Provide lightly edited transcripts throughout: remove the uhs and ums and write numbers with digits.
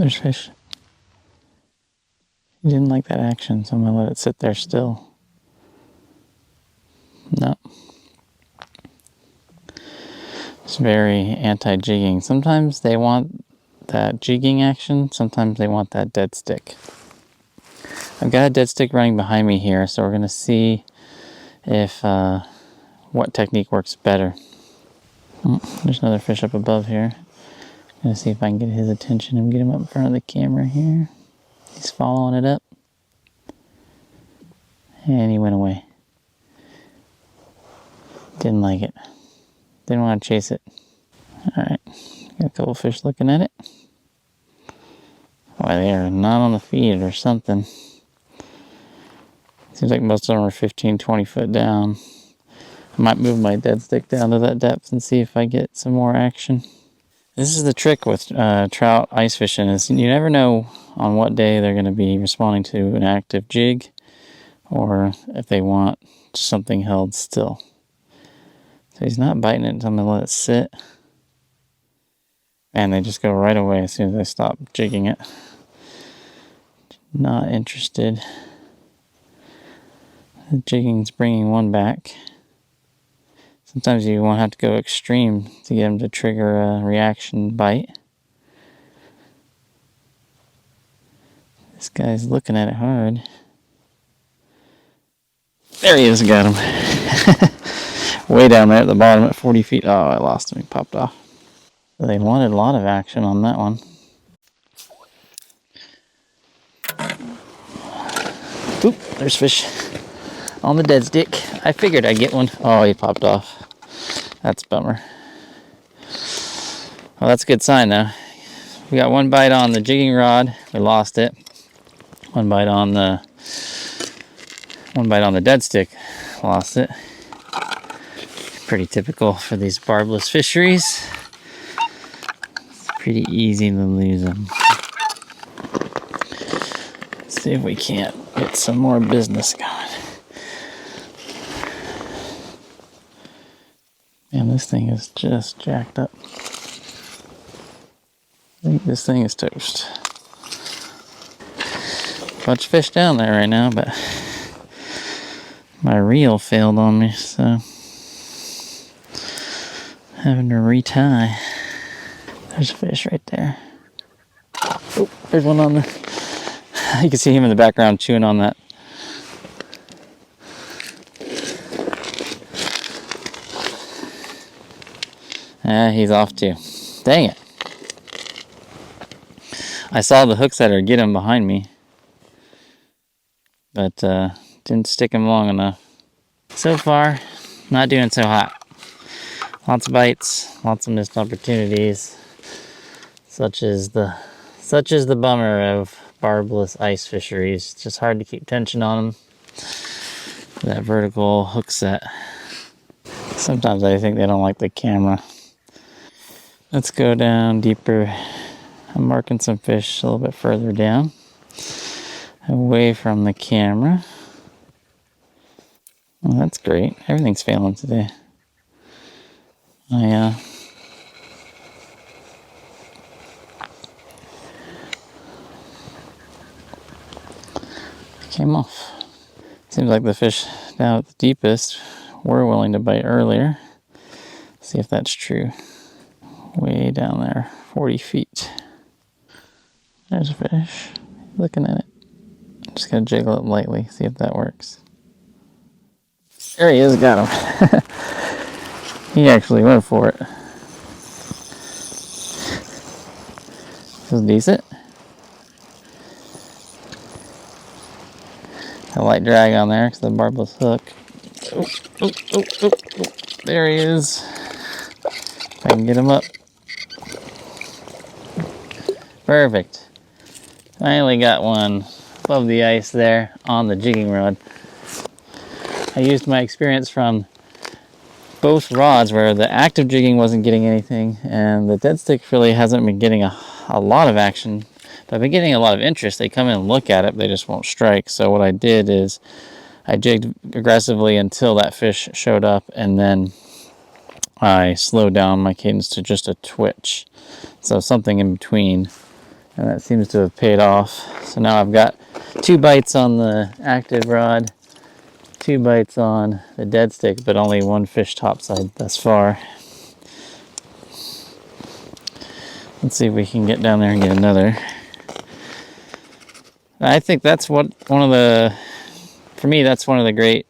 there's fish. He didn't like that action, so I'm gonna let it sit there still. No. It's very anti-jigging. Sometimes they want that jigging action, sometimes they want that dead stick. I've got a dead stick running behind me here, so we're gonna see if what technique works better. Oh, there's another fish up above here. Gonna see if I can get his attention and get him up in front of the camera here. He's following it up. And he went away. Didn't like it. Didn't want to chase it. Alright, got a couple fish looking at it. Why, they are not on the feed or something. Seems like most of them are 15, 20 foot down. I might move my dead stick down to that depth and see if I get some more action. This is the trick with trout ice fishing, is you never know on what day they're going to be responding to an active jig or if they want something held still. So he's not biting it, so I'm going to let it sit. And they just go right away as soon as I stop jigging it. Not interested. The jigging's bringing one back. Sometimes you won't have to go extreme to get them to trigger a reaction bite. This guy's looking at it hard. There he is, got him. Way down there at the bottom at 40 feet. Oh, I lost him, he popped off. They wanted a lot of action on that one. Oop, there's fish on the dead stick. I figured I'd get one. Oh, he popped off. That's a bummer. Well, that's a good sign though. We got one bite on the jigging rod. We lost it. One bite on the dead stick. Lost it. Pretty typical for these barbless fisheries. It's pretty easy to lose them. Let's see if we can't get some more business going. Man, this thing is just jacked up. I think this thing is toast. Bunch of fish down there right now, but my reel failed on me, so having to retie. There's a fish right there. Oh, there's one on the... You can see him in the background chewing on that. He's off too. Dang it. I saw the hook setter get him behind me, but didn't stick him long enough. So far, not doing so hot. Lots of bites, lots of missed opportunities. Such is the bummer of barbless ice fisheries. It's just hard to keep tension on them. That vertical hook set. Sometimes I think they don't like the camera. Let's go down deeper. I'm marking some fish a little bit further down, away from the camera. Well, that's great. Everything's failing today. Came off. Seems like the fish down at the deepest were willing to bite earlier. See if that's true. Way down there, 40 feet. There's a fish. Looking at it. I'm just gonna jiggle it lightly, see if that works. There he is, got him. He actually went for it. This is decent. A light drag on there because the barbless hook. Oh. There he is. If I can get him up. Perfect. Finally got one above the ice there on the jigging rod. I used my experience from both rods where the active jigging wasn't getting anything and the dead stick really hasn't been getting a lot of action. But I've been getting a lot of interest. They come in and look at it, but they just won't strike. So what I did is I jigged aggressively until that fish showed up, and then I slowed down my cadence to just a twitch. So something in between And that seems to have paid off. So now I've got 2 bites on the active rod, 2 bites on the dead stick, but only 1 fish topside thus far. Let's see if we can get down there and get another. I think that's for me, that's one of the great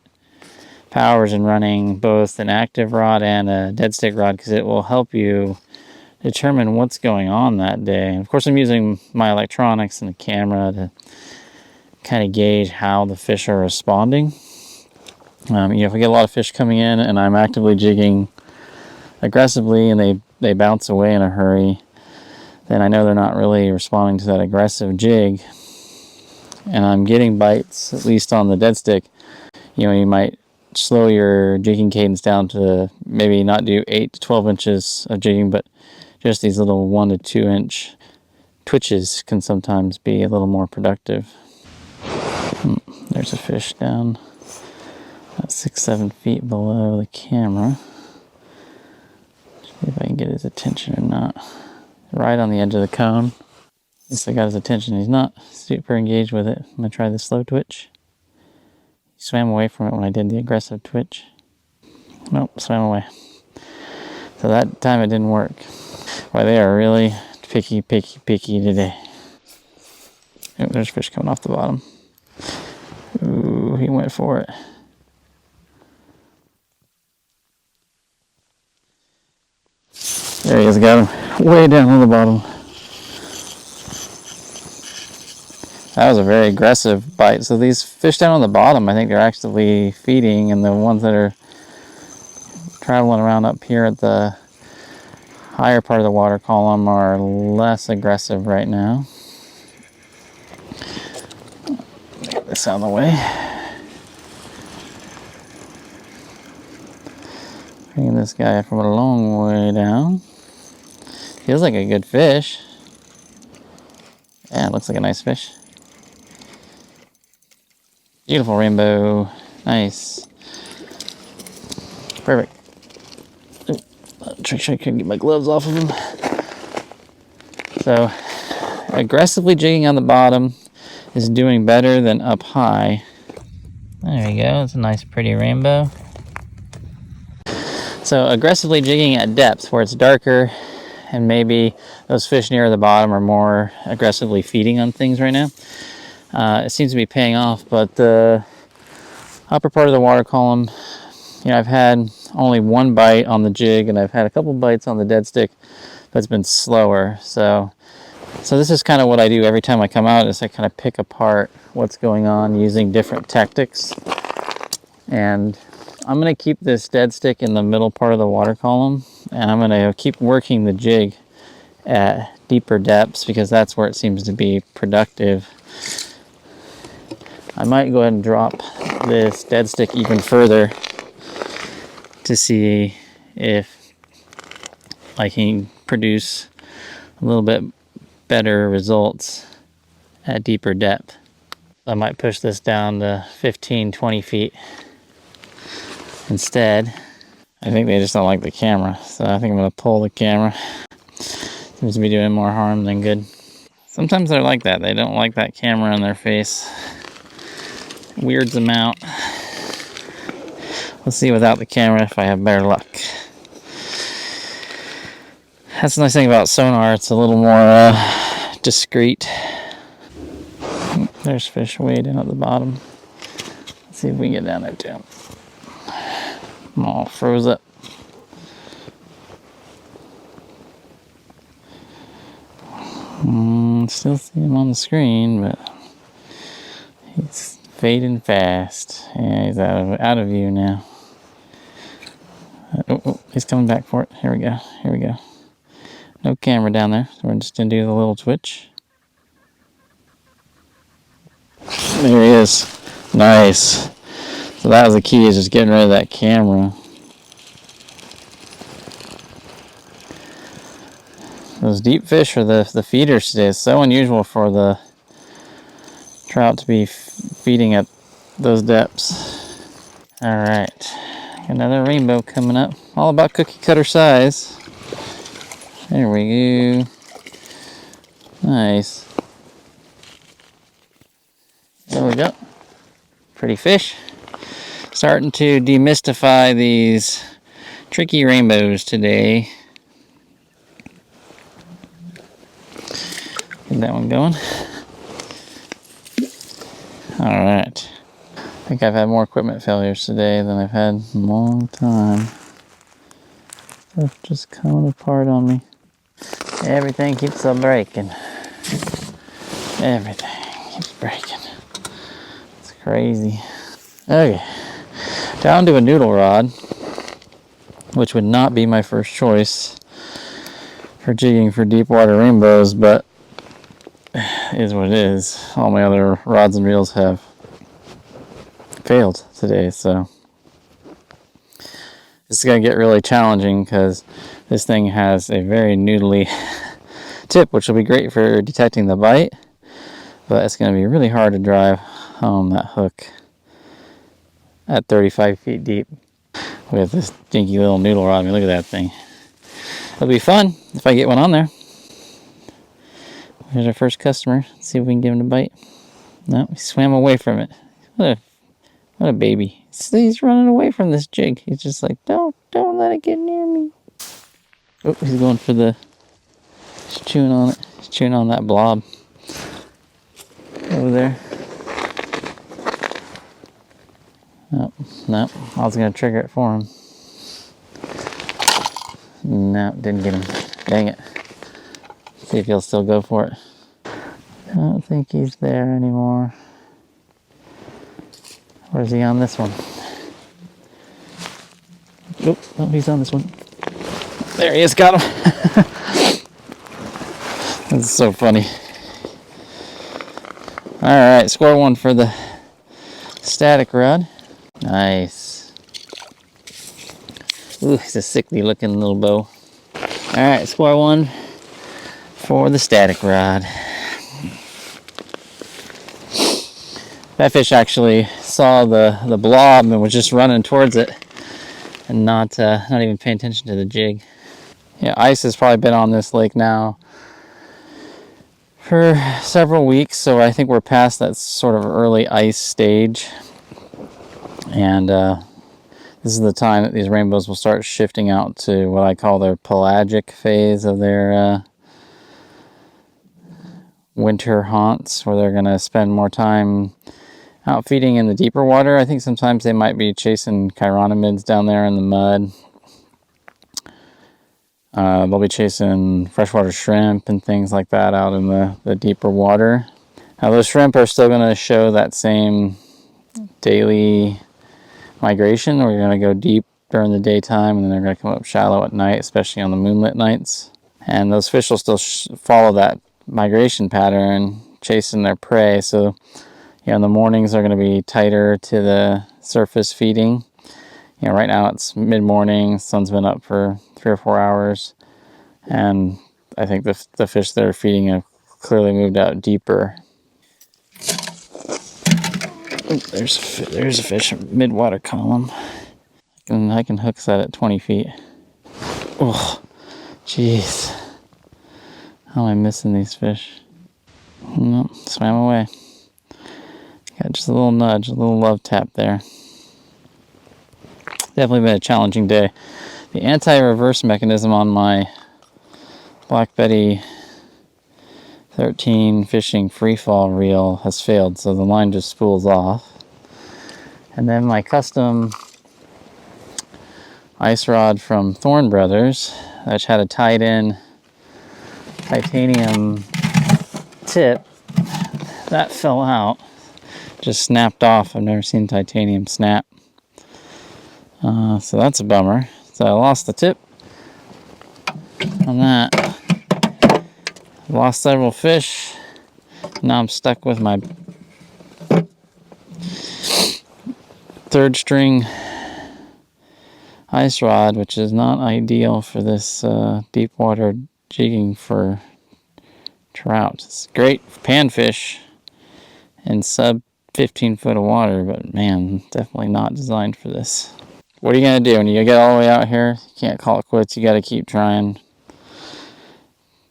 powers in running both an active rod and a dead stick rod, because it will help you determine what's going on that day. And of course, I'm using my electronics and the camera to kind of gauge how the fish are responding. If I get a lot of fish coming in and I'm actively jigging aggressively and they bounce away in a hurry, then I know they're not really responding to that aggressive jig. And I'm getting bites, at least on the dead stick. You might slow your jigging cadence down to maybe not do 8 to 12 inches of jigging, but just these little 1 to 2 inch twitches can sometimes be a little more productive. There's a fish down about 6-7 feet below the camera. See if I can get his attention or not. Right on the edge of the cone. At least I got his attention. He's not super engaged with it. I'm going to try the slow twitch. He swam away from it when I did the aggressive twitch. Nope, swam away. So that time it didn't work. Boy, they are really picky today. Oh, there's fish coming off the bottom. Ooh, he went for it. There he is, got him way down on the bottom. That was a very aggressive bite. So these fish down on the bottom, I think they're actually feeding, and the ones that are traveling around up here at the higher part of the water column are less aggressive right now. Get this out of the way. Bringing this guy from a long way down. Feels like a good fish. Yeah, it looks like a nice fish. Beautiful rainbow. Nice. Perfect. Try to get my gloves off of him. So, aggressively jigging on the bottom is doing better than up high. There we go. It's a nice, pretty rainbow. So, aggressively jigging at depth where it's darker, and maybe those fish near the bottom are more aggressively feeding on things right now. It seems to be paying off, but the upper part of the water column, I've had only 1 bite on the jig, and I've had a couple bites on the dead stick, but it's been slower. So this is kind of what I do every time I come out, is I kind of pick apart what's going on using different tactics. And I'm going to keep this dead stick in the middle part of the water column, and I'm going to keep working the jig at deeper depths, because that's where it seems to be productive. I might go ahead and drop this dead stick even further to see if I can produce a little bit better results at deeper depth. I might push this down to 15-20 feet instead. I think they just don't like the camera, so I think I'm going to pull the camera. Seems to be doing more harm than good. Sometimes they're like that. They don't like that camera in their face. Weirds them out. We'll see without the camera if I have better luck. That's the nice thing about sonar. It's a little more discreet. There's fish way down at the bottom. Let's see if we can get down there to him. I'm all froze up. Still see him on the screen, but he's fading fast. Yeah, he's out of view now. He's coming back for it. Here we go. No camera down there, so we're just gonna do the little twitch. There he is. Nice. So that was the key, is just getting rid of that camera. Those deep fish are the feeders today. It's so unusual for the trout to be feeding at those depths. Alright, another rainbow coming up. All about cookie cutter size. There we go. Nice. There we go. Pretty fish. Starting to demystify these tricky rainbows today. Get that one going. Alright. I think I've had more equipment failures today than I've had in a long time. Stuff just coming apart on me. Everything keeps on breaking. Everything keeps breaking. It's crazy. Okay. Down to a noodle rod, which would not be my first choice for jigging for deep water rainbows, but is what it is. All my other rods and reels have failed today, so it's going to get really challenging because this thing has a very noodly tip, which will be great for detecting the bite, but it's going to be really hard to drive home that hook at 35 feet deep with this dinky little noodle rod. I mean, look at that thing. It'll be fun if I get one on there. Here's our first customer. Let's see if we can give him a bite. No, he swam away from it. What a baby. He's running away from this jig. He's just like, don't let it get near me. Oh, he's going for the, he's chewing on it. He's chewing on that blob over there. Oh, no, I was going to trigger it for him. No, didn't get him. Dang it. See if he'll still go for it. I don't think he's there anymore. Where's he on this one? Nope, oh, he's on this one. There he is, got him. That's so funny. Alright, score one for the static rod. Nice. Ooh, he's a sickly looking little bow. Alright, score one for the static rod. That fish actually saw the blob and was just running towards it and not even paying attention to the jig. Yeah, ice has probably been on this lake now for several weeks, so I think we're past that sort of early ice stage. And this is the time that these rainbows will start shifting out to what I call their pelagic phase of their winter haunts, where they're going to spend more time out feeding in the deeper water. I think sometimes they might be chasing chironomids down there in the mud. They'll be chasing freshwater shrimp and things like that out in the deeper water. Now those shrimp are still going to show that same daily migration, where you're going to go deep during the daytime and then they're going to come up shallow at night, especially on the moonlit nights. And those fish will still follow that migration pattern, chasing their prey. So in the mornings are going to be tighter to the surface feeding. Right now it's mid-morning, sun's been up for 3 or 4 hours, and I think the fish that are feeding have clearly moved out deeper. Oh, there's a fish, mid-water column. I can hook that at 20 feet. Oh, jeez. How am I missing these fish? Nope, swam away. Got just a little nudge, a little love tap there. Definitely been a challenging day. The anti-reverse mechanism on my Black Betty 13 fishing freefall reel has failed, so the line just spools off. And then my custom ice rod from Thorn Brothers, which had a tied-in titanium tip, that fell out. Just snapped off. I've never seen titanium snap. So that's a bummer. So I lost the tip on that. Lost several fish. Now I'm stuck with my 3rd string ice rod, which is not ideal for this deep water jigging for trout. It's great for panfish in sub 15 foot of water, but man, definitely not designed for this. What are you going to do when you get all the way out here? You can't call it quits. You got to keep trying.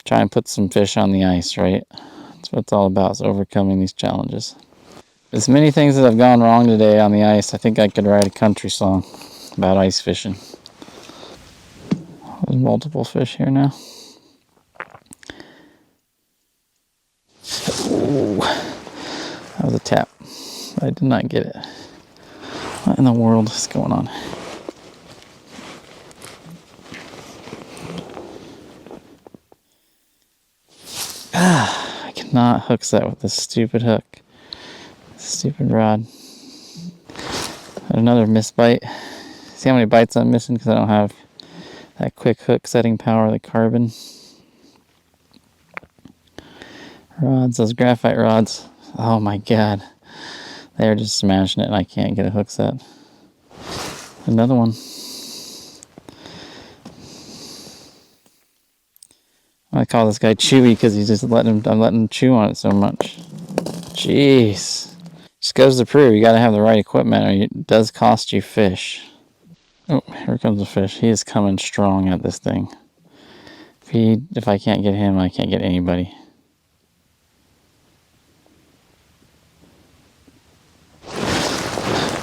Try and put some fish on the ice, right? That's what it's all about, is overcoming these challenges. There's many things that have gone wrong today on the ice. I think I could write a country song about ice fishing. There's multiple fish here now. Ooh, that was a tap. I did not get it. What in the world is going on? I cannot hook set with this stupid hook. Stupid rod. Another missed bite. See how many bites I'm missing because I don't have that quick hook setting power of the carbon. Rods, those graphite rods. Oh my god. They're just smashing it and I can't get a hook set. Another one. I call this guy Chewy because he's just I'm letting him chew on it so much. Jeez. Just goes to prove you gotta have the right equipment or it does cost you fish. Oh, here comes the fish. He is coming strong at this thing. If I can't get him, I can't get anybody.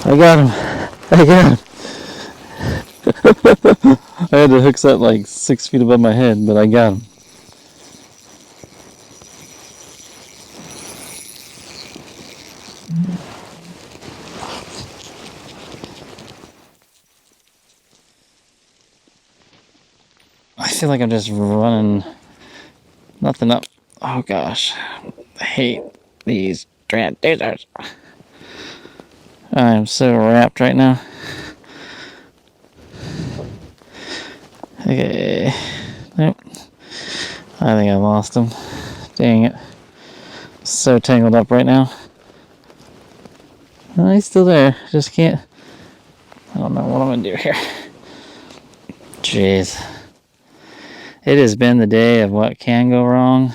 I got him. I got him. I had to hook set like 6 feet above my head, but I got him. I feel like I'm just running nothing up. Oh gosh, I hate these transducers. I am so wrapped right now. Okay, nope. I think I lost him. Dang it. So tangled up right now. Oh, he's still there. Just can't. I don't know what I'm gonna do here. Jeez. It has been the day of what can go wrong,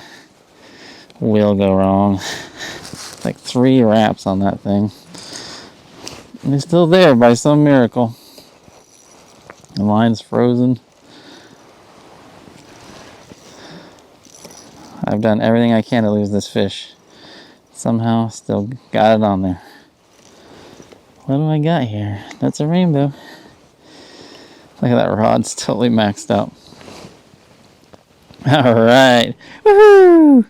will go wrong. Like 3 wraps on that thing. And it's still there by some miracle. The line's frozen. I've done everything I can to lose this fish. Somehow still got it on there. What do I got here? That's a rainbow. Look at that rod, it's totally maxed out. Alright. Woohoo!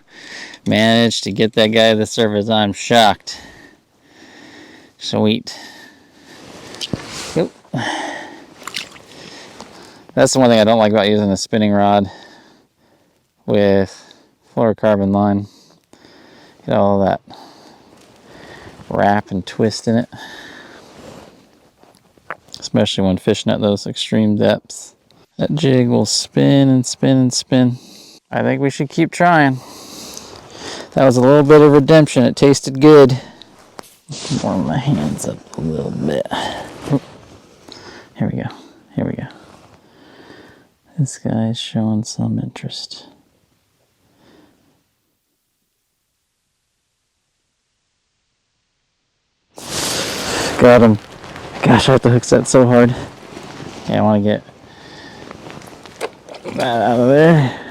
Managed to get that guy to the surface. I'm shocked. Sweet. Oop. That's the one thing I don't like about using a spinning rod with fluorocarbon line. Get all that wrap and twist in it. Especially when fishing at those extreme depths. That jig will spin and spin and spin. I think we should keep trying. That was a little bit of redemption. It tasted good. Warm my hands up a little bit. Oop. Here we go. Here we go. This guy's showing some interest. Got him. Gosh, I have to hook set so hard. Yeah, I want to get that out of there.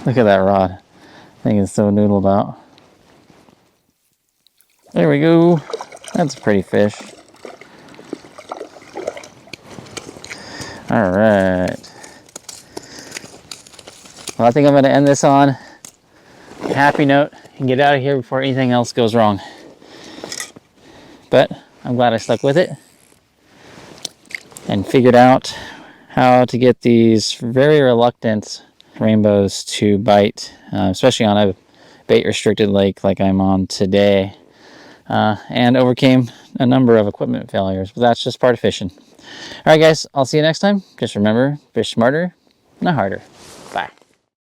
Look at that rod. I think it's so noodled out. There we go. That's a pretty fish. All right. Well, I think I'm going to end this on a happy note and get out of here before anything else goes wrong. But I'm glad I stuck with it and figured out how to get these very reluctant rainbows to bite, especially on a bait restricted lake like I'm on today, and overcame a number of equipment failures, but that's just part of fishing. All right guys, I'll see you next time. Just remember, fish smarter, not harder.